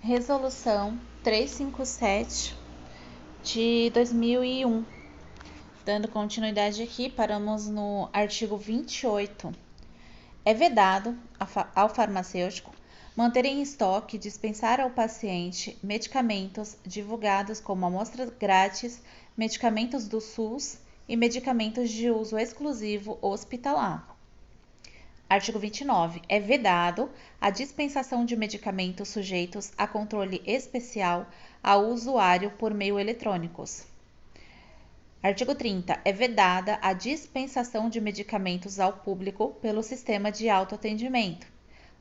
Resolução 357 de 2001. Dando continuidade aqui, paramos no artigo 28. É vedado ao farmacêutico manter em estoque e dispensar ao paciente medicamentos divulgados como amostras grátis, medicamentos do SUS e medicamentos de uso exclusivo hospitalar. Artigo 29. É vedado a dispensação de medicamentos sujeitos a controle especial ao usuário por meio eletrônicos. Artigo 30. É vedada a dispensação de medicamentos ao público pelo sistema de autoatendimento.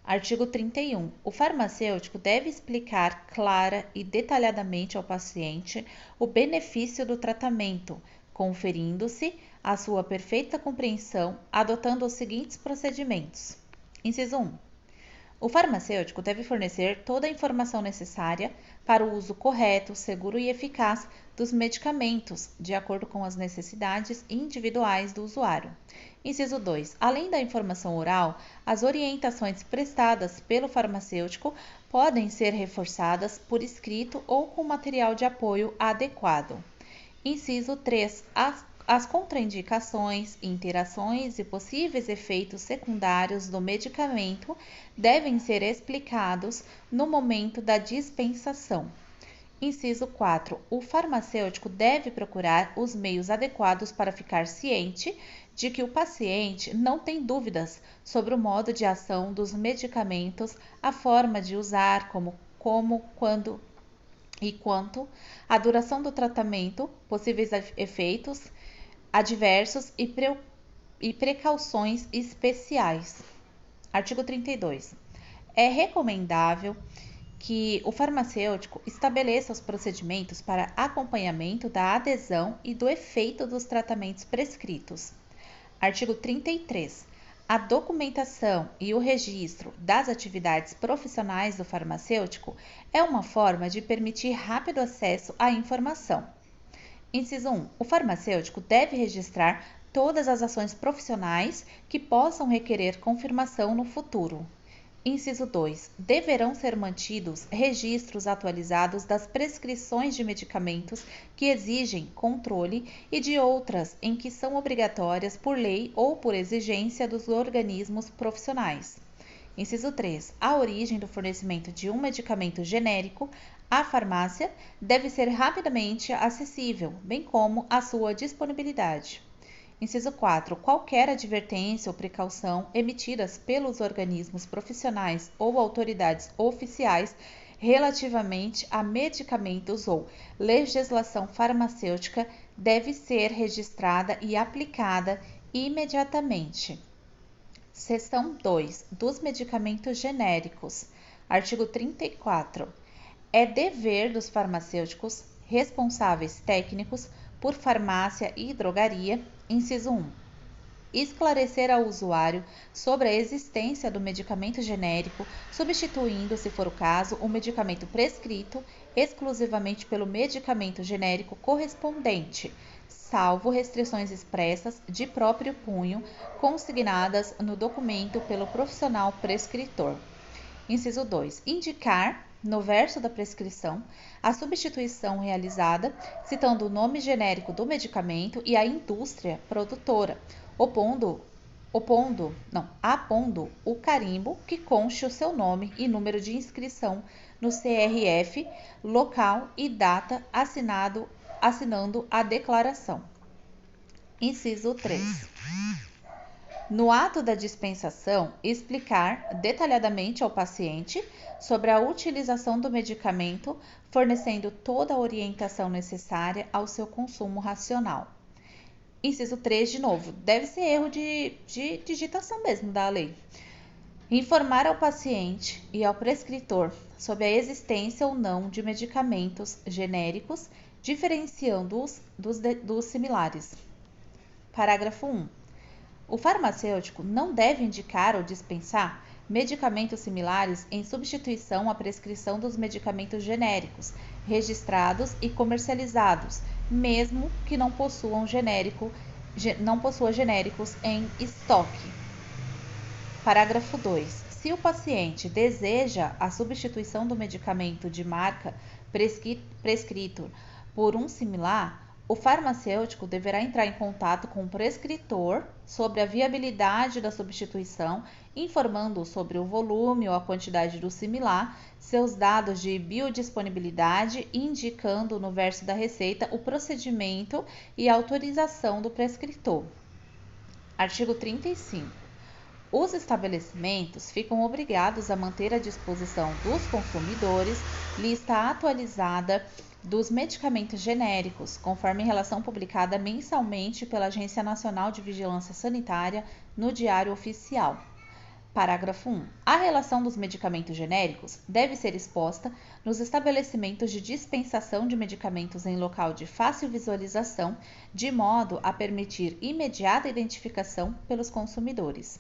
Artigo 31. O farmacêutico deve explicar clara e detalhadamente ao paciente o benefício do tratamento, conferindo-se a sua perfeita compreensão, adotando os seguintes procedimentos. Inciso 1. O farmacêutico deve fornecer toda a informação necessária para o uso correto, seguro e eficaz dos medicamentos, de acordo com as necessidades individuais do usuário. Inciso 2. Além da informação oral, as orientações prestadas pelo farmacêutico podem ser reforçadas por escrito ou com material de apoio adequado. Inciso 3. As contraindicações, interações e possíveis efeitos secundários do medicamento devem ser explicados no momento da dispensação. Inciso 4. O farmacêutico deve procurar os meios adequados para ficar ciente de que o paciente não tem dúvidas sobre o modo de ação dos medicamentos, a forma de usar, como, quando e quanto, a duração do tratamento, possíveis efeitos adversos e precauções especiais. Artigo 32. É recomendável que o farmacêutico estabeleça os procedimentos para acompanhamento da adesão e do efeito dos tratamentos prescritos. Artigo 33. A documentação e o registro das atividades profissionais do farmacêutico é uma forma de permitir rápido acesso à informação. Inciso 1. O farmacêutico deve registrar todas as ações profissionais que possam requerer confirmação no futuro. Inciso 2. Deverão ser mantidos registros atualizados das prescrições de medicamentos que exigem controle e de outras em que são obrigatórias por lei ou por exigência dos organismos profissionais. Inciso 3. A origem do fornecimento de um medicamento genérico à farmácia deve ser rapidamente acessível, bem como a sua disponibilidade. Inciso 4. Qualquer advertência ou precaução emitidas pelos organismos profissionais ou autoridades oficiais relativamente a medicamentos ou legislação farmacêutica deve ser registrada e aplicada imediatamente. Seção 2. Dos medicamentos genéricos. Artigo 34. É dever dos farmacêuticos responsáveis técnicos por farmácia e drogaria, inciso 1, esclarecer ao usuário sobre a existência do medicamento genérico, substituindo, se for o caso, o medicamento prescrito exclusivamente pelo medicamento genérico correspondente, salvo restrições expressas de próprio punho, consignadas no documento pelo profissional prescritor. Inciso 2. Indicar, no verso da prescrição, a substituição realizada, citando o nome genérico do medicamento e a indústria produtora, apondo o carimbo que conste o seu nome e número de inscrição no CRF, local e data assinando a declaração. Inciso 3. No ato da dispensação, explicar detalhadamente ao paciente sobre a utilização do medicamento, fornecendo toda a orientação necessária ao seu consumo racional. Inciso 3, de novo, deve ser erro de digitação mesmo da lei. Informar ao paciente e ao prescritor sobre a existência ou não de medicamentos genéricos, diferenciando-os dos similares. Parágrafo 1. O farmacêutico não deve indicar ou dispensar medicamentos similares em substituição à prescrição dos medicamentos genéricos, registrados e comercializados, mesmo que não possua genéricos em estoque. Parágrafo 2. se o paciente deseja a substituição do medicamento de marca prescrito por um similar, o farmacêutico deverá entrar em contato com o prescritor sobre a viabilidade da substituição, informando sobre o volume ou a quantidade do similar, seus dados de biodisponibilidade e indicando no verso da receita o procedimento e autorização do prescritor. Artigo 35. Os estabelecimentos ficam obrigados a manter à disposição dos consumidores lista atualizada dos medicamentos genéricos, conforme relação publicada mensalmente pela Agência Nacional de Vigilância Sanitária no Diário Oficial. Parágrafo 1. A relação dos medicamentos genéricos deve ser exposta nos estabelecimentos de dispensação de medicamentos em local de fácil visualização, de modo a permitir imediata identificação pelos consumidores.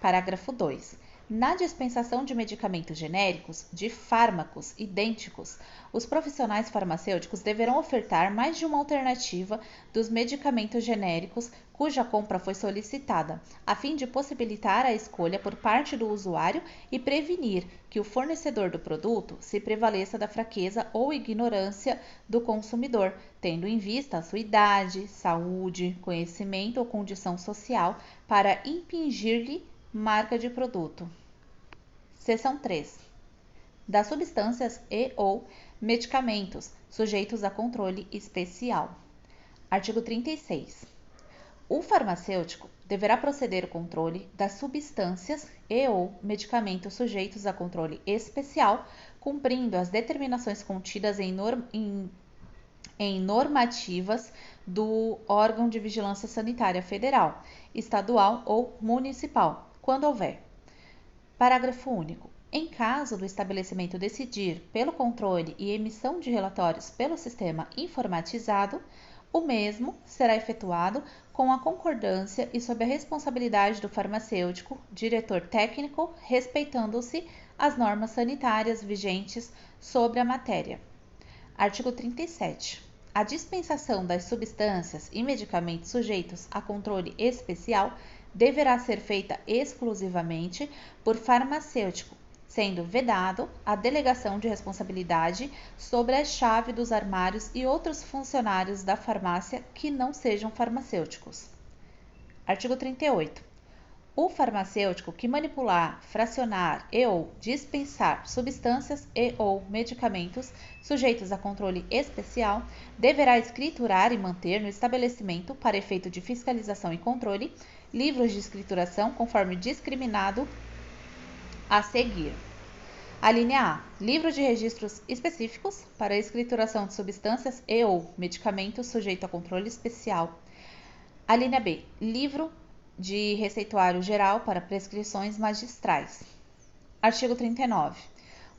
Parágrafo 2. Na dispensação de medicamentos genéricos, de fármacos idênticos, os profissionais farmacêuticos deverão ofertar mais de uma alternativa dos medicamentos genéricos cuja compra foi solicitada, a fim de possibilitar a escolha por parte do usuário e prevenir que o fornecedor do produto se prevaleça da fraqueza ou ignorância do consumidor, tendo em vista a sua idade, saúde, conhecimento ou condição social, para impingir-lhe marca de produto. Seção 3. Das substâncias e ou medicamentos sujeitos a controle especial. Artigo 36. O farmacêutico deverá proceder ao controle das substâncias e ou medicamentos sujeitos a controle especial, cumprindo as determinações contidas em normativas do órgão de vigilância sanitária federal, estadual ou municipal, quando houver. Parágrafo único. Em caso do estabelecimento decidir pelo controle e emissão de relatórios pelo sistema informatizado, o mesmo será efetuado com a concordância e sob a responsabilidade do farmacêutico, diretor técnico, respeitando-se as normas sanitárias vigentes sobre a matéria. Artigo 37. A dispensação das substâncias e medicamentos sujeitos a controle especial deverá ser feita exclusivamente por farmacêutico, sendo vedado a delegação de responsabilidade sobre a chave dos armários e outros funcionários da farmácia que não sejam farmacêuticos. Artigo 38. O farmacêutico que manipular, fracionar e ou dispensar substâncias e ou medicamentos sujeitos a controle especial deverá escriturar e manter no estabelecimento, para efeito de fiscalização e controle, livros de escrituração conforme discriminado a seguir. A linha A. Livro de registros específicos para a escrituração de substâncias e ou medicamentos sujeito a controle especial. A linha B. Livro de receituário geral para prescrições magistrais. Artigo 39.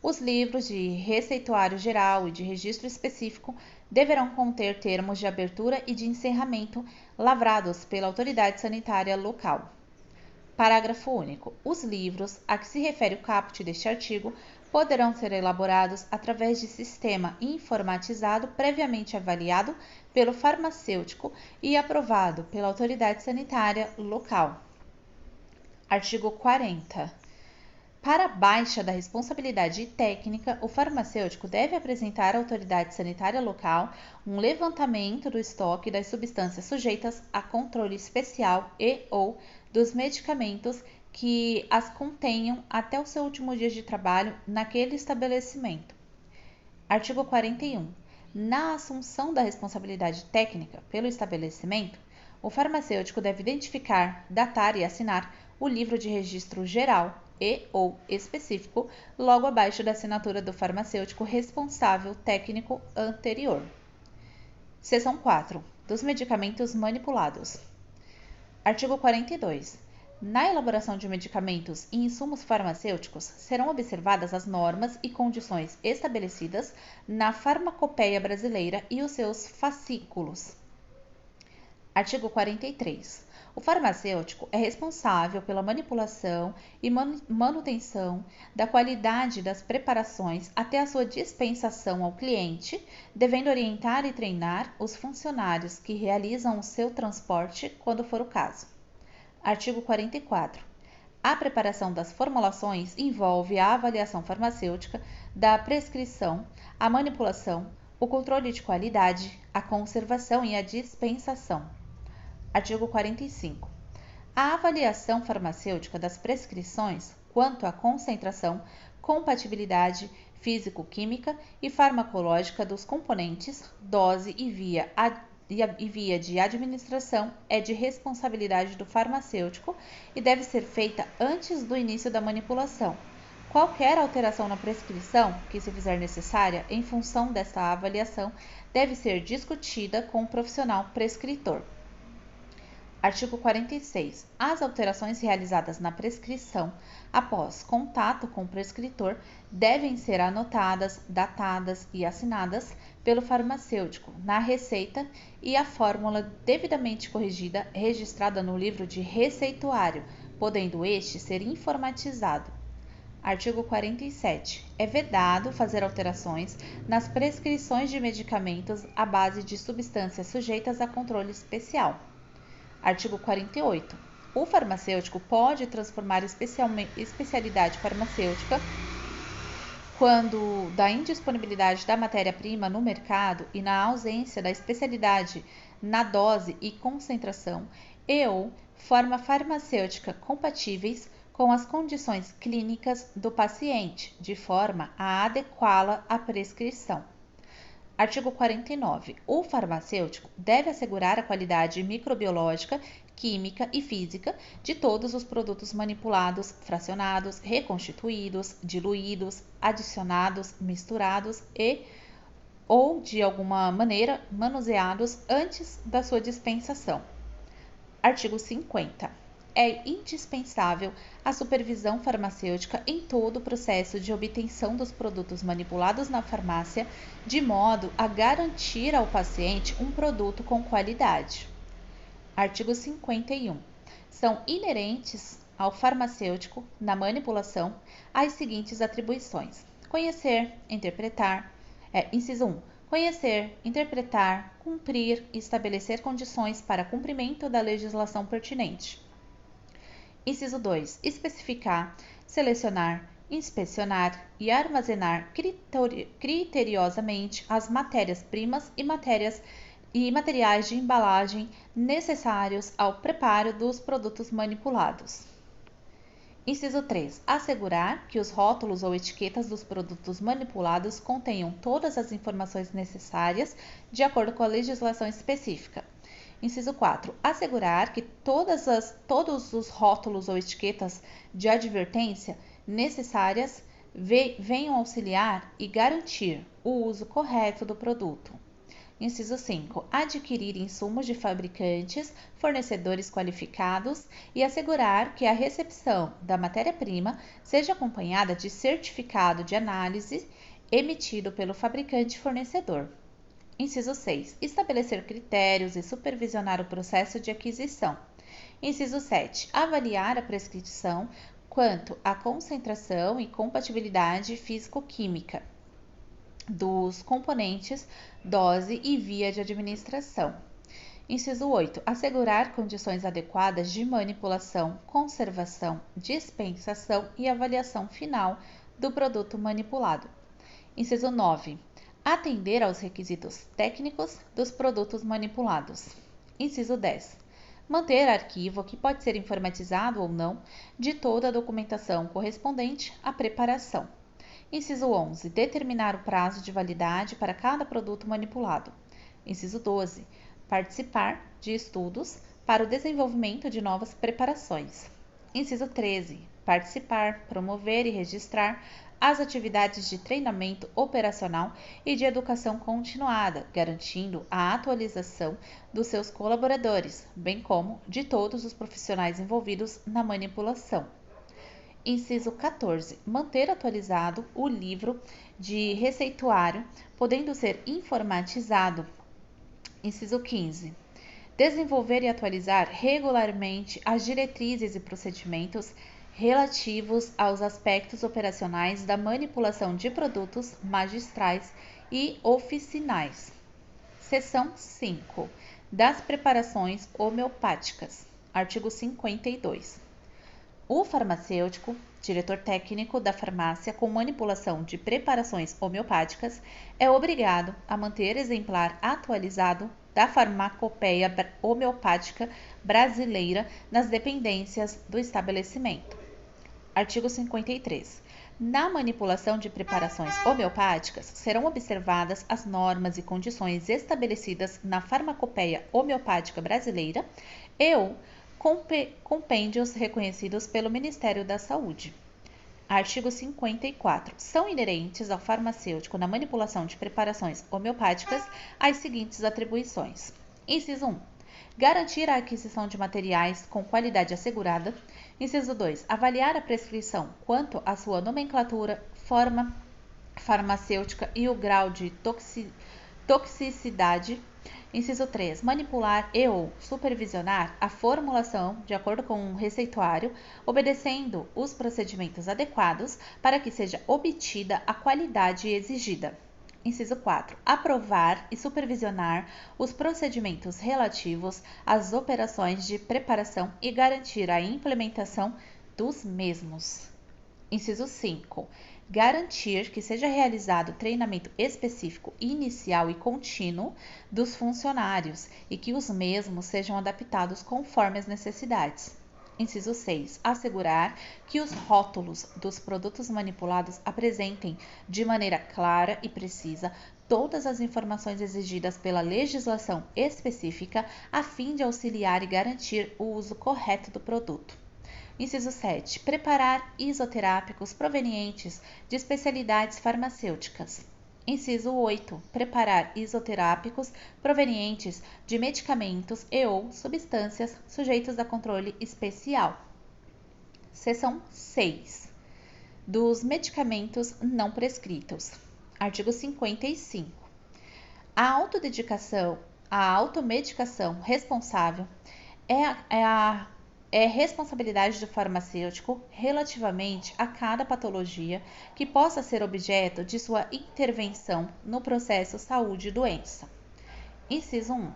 Os livros de receituário geral e de registro específico deverão conter termos de abertura e de encerramento lavrados pela autoridade sanitária local. Parágrafo único. Os livros a que se refere o caput deste artigo poderão ser elaborados através de sistema informatizado previamente avaliado pelo farmacêutico e aprovado pela autoridade sanitária local. Artigo 40. Para a baixa da responsabilidade técnica, o farmacêutico deve apresentar à autoridade sanitária local um levantamento do estoque das substâncias sujeitas a controle especial e ou dos medicamentos que as contenham até o seu último dia de trabalho naquele estabelecimento. Artigo 41. Na assunção da responsabilidade técnica pelo estabelecimento, o farmacêutico deve identificar, datar e assinar o livro de registro geral e ou específico logo abaixo da assinatura do farmacêutico responsável técnico anterior. Seção 4. Dos medicamentos manipulados. Artigo 42. Na elaboração de medicamentos e insumos farmacêuticos, serão observadas as normas e condições estabelecidas na Farmacopeia Brasileira e os seus fascículos. Artigo 43. O farmacêutico é responsável pela manipulação e manutenção da qualidade das preparações até a sua dispensação ao cliente, devendo orientar e treinar os funcionários que realizam o seu transporte, quando for o caso. Artigo 44. A preparação das formulações envolve a avaliação farmacêutica da prescrição, a manipulação, o controle de qualidade, a conservação e a dispensação. Artigo 45. A avaliação farmacêutica das prescrições quanto à concentração, compatibilidade físico-química e farmacológica dos componentes, dose e via de administração é de responsabilidade do farmacêutico e deve ser feita antes do início da manipulação. Qualquer alteração na prescrição que se fizer necessária em função desta avaliação deve ser discutida com o profissional prescritor. Artigo 46. As alterações realizadas na prescrição após contato com o prescritor devem ser anotadas, datadas e assinadas pelo farmacêutico na receita e a fórmula devidamente corrigida registrada no livro de receituário, podendo este ser informatizado. Artigo 47. É vedado fazer alterações nas prescrições de medicamentos à base de substâncias sujeitas a controle especial. Artigo 48. O farmacêutico pode transformar especialidade farmacêutica quando da indisponibilidade da matéria-prima no mercado e na ausência da especialidade na dose e concentração e ou forma farmacêutica compatíveis com as condições clínicas do paciente, de forma a adequá-la à prescrição. Artigo 49. O farmacêutico deve assegurar a qualidade microbiológica, química e física de todos os produtos manipulados, fracionados, reconstituídos, diluídos, adicionados, misturados e ou de alguma maneira manuseados antes da sua dispensação. Artigo 50. É indispensável a supervisão farmacêutica em todo o processo de obtenção dos produtos manipulados na farmácia, de modo a garantir ao paciente um produto com qualidade. Artigo 51. São inerentes ao farmacêutico, na manipulação, as seguintes atribuições: conhecer, interpretar. Inciso 1. Conhecer, interpretar, cumprir e estabelecer condições para cumprimento da legislação pertinente. Inciso 2. Especificar, selecionar, inspecionar e armazenar criteriosamente as matérias-primas e materiais de embalagem necessários ao preparo dos produtos manipulados. Inciso 3. Assegurar que os rótulos ou etiquetas dos produtos manipulados contenham todas as informações necessárias de acordo com a legislação específica. Inciso 4. Assegurar que todos os rótulos ou etiquetas de advertência necessárias venham auxiliar e garantir o uso correto do produto. Inciso 5. Adquirir insumos de fabricantes, fornecedores qualificados e assegurar que a recepção da matéria-prima seja acompanhada de certificado de análise emitido pelo fabricante fornecedor. Inciso 6. Estabelecer critérios e supervisionar o processo de aquisição. Inciso 7. Avaliar a prescrição quanto à concentração e compatibilidade físico-química dos componentes, dose e via de administração. Inciso 8. Assegurar condições adequadas de manipulação, conservação, dispensação e avaliação final do produto manipulado. Inciso 9. Atender aos requisitos técnicos dos produtos manipulados. Inciso 10. Manter arquivo, que pode ser informatizado ou não, de toda a documentação correspondente à preparação. Inciso 11. Determinar o prazo de validade para cada produto manipulado. Inciso 12. Participar de estudos para o desenvolvimento de novas preparações. Inciso 13. Participar, promover e registrar as atividades de treinamento operacional e de educação continuada, garantindo a atualização dos seus colaboradores, bem como de todos os profissionais envolvidos na manipulação. Inciso 14. Manter atualizado o livro de receituário, podendo ser informatizado. Inciso 15. Desenvolver e atualizar regularmente as diretrizes e procedimentos relativos aos aspectos operacionais da manipulação de produtos magistrais e oficinais. Seção 5. Das preparações homeopáticas. Artigo 52. O farmacêutico, diretor técnico da farmácia com manipulação de preparações homeopáticas, é obrigado a manter exemplar atualizado da farmacopeia homeopática brasileira nas dependências do estabelecimento. Artigo 53. Na manipulação de preparações homeopáticas, serão observadas as normas e condições estabelecidas na farmacopeia homeopática brasileira e ou compêndios reconhecidos pelo Ministério da Saúde. Artigo 54. São inerentes ao farmacêutico na manipulação de preparações homeopáticas as seguintes atribuições. Inciso 1. Garantir a aquisição de materiais com qualidade assegurada. Inciso 2. Avaliar a prescrição quanto à sua nomenclatura, forma farmacêutica e o grau de toxicidade. Inciso 3. Manipular e ou supervisionar a formulação de acordo com um receituário, obedecendo os procedimentos adequados para que seja obtida a qualidade exigida. Inciso 4. Aprovar e supervisionar os procedimentos relativos às operações de preparação e garantir a implementação dos mesmos. Inciso 5. Garantir que seja realizado treinamento específico inicial e contínuo dos funcionários e que os mesmos sejam adaptados conforme as necessidades. Inciso 6. Assegurar que os rótulos dos produtos manipulados apresentem de maneira clara e precisa todas as informações exigidas pela legislação específica a fim de auxiliar e garantir o uso correto do produto. Inciso 7. Preparar isoterápicos provenientes de especialidades farmacêuticas. Inciso 8. Preparar isoterápicos provenientes de medicamentos e ou substâncias sujeitos a controle especial. Seção 6. Dos medicamentos não prescritos. Artigo 55. A automedicação responsável é responsabilidade do farmacêutico relativamente a cada patologia que possa ser objeto de sua intervenção no processo saúde e doença. Inciso 1.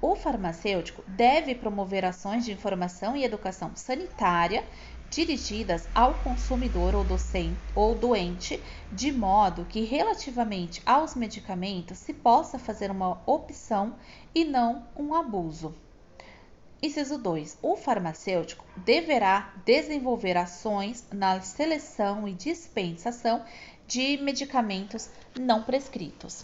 O farmacêutico deve promover ações de informação e educação sanitária dirigidas ao consumidor ou doente, de modo que, relativamente aos medicamentos, se possa fazer uma opção e não um abuso. Inciso 2. O farmacêutico deverá desenvolver ações na seleção e dispensação de medicamentos não prescritos.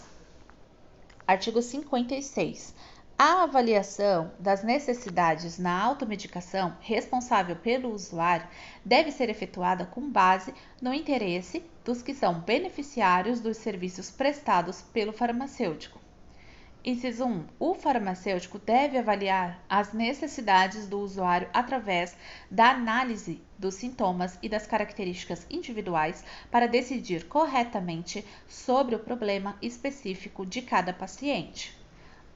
Artigo 56. A avaliação das necessidades na automedicação responsável pelo usuário deve ser efetuada com base no interesse dos que são beneficiários dos serviços prestados pelo farmacêutico. Inciso 1. O farmacêutico deve avaliar as necessidades do usuário através da análise dos sintomas e das características individuais para decidir corretamente sobre o problema específico de cada paciente.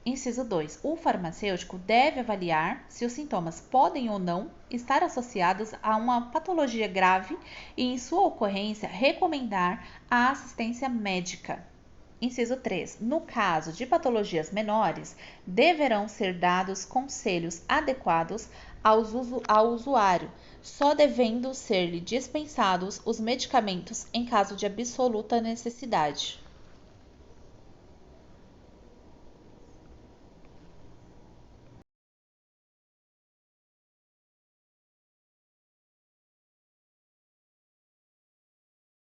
Inciso 2. O farmacêutico deve avaliar se os sintomas podem ou não estar associados a uma patologia grave e, em sua ocorrência, recomendar a assistência médica. Inciso 3. No caso de patologias menores, deverão ser dados conselhos adequados ao usuário, só devendo ser-lhe dispensados os medicamentos em caso de absoluta necessidade.